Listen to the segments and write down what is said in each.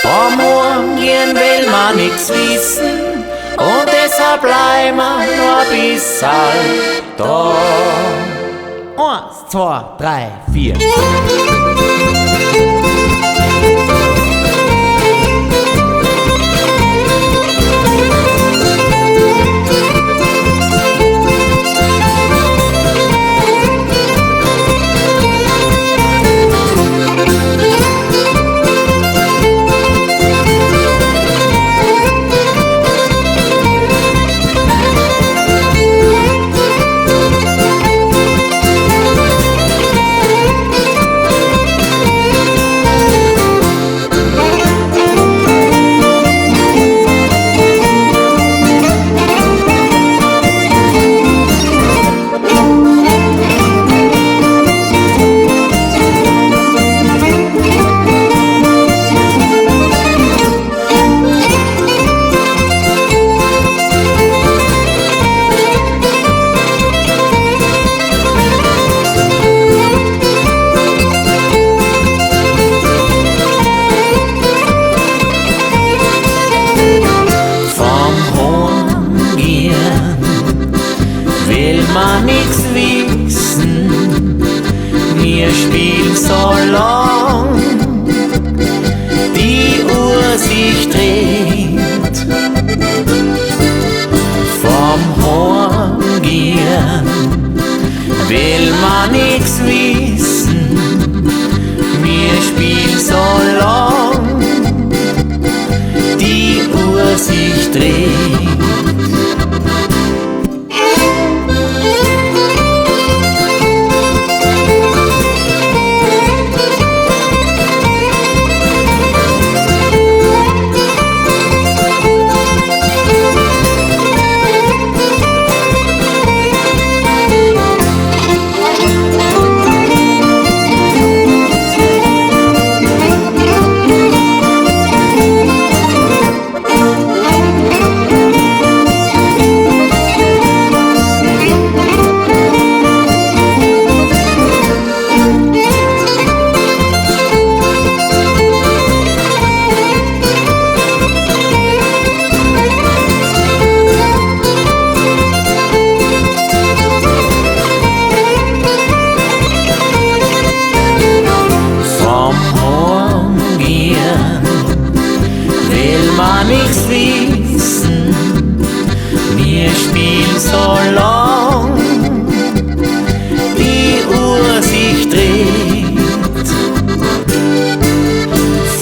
Vom Morgen will man nix wissen und deshalb bleiben wir nur ein bisschen da. 1, 2, 3, 4. Will man nix wissen, wir spielen so lang, die Uhr sich dreht. Vom Heimgehen will man nix wissen, wir spielen so lang, die Uhr sich dreht. Nix wissen, wir spielen so lang, die Uhr sich dreht.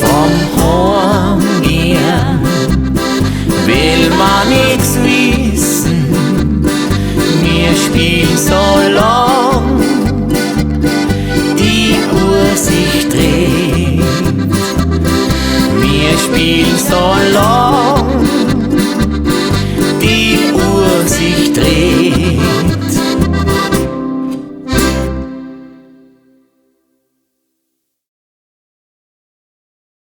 Vom Heimgehen will man nix wissen, wir spielen so lang, die Uhr sich dreht. Wir spielen so lang.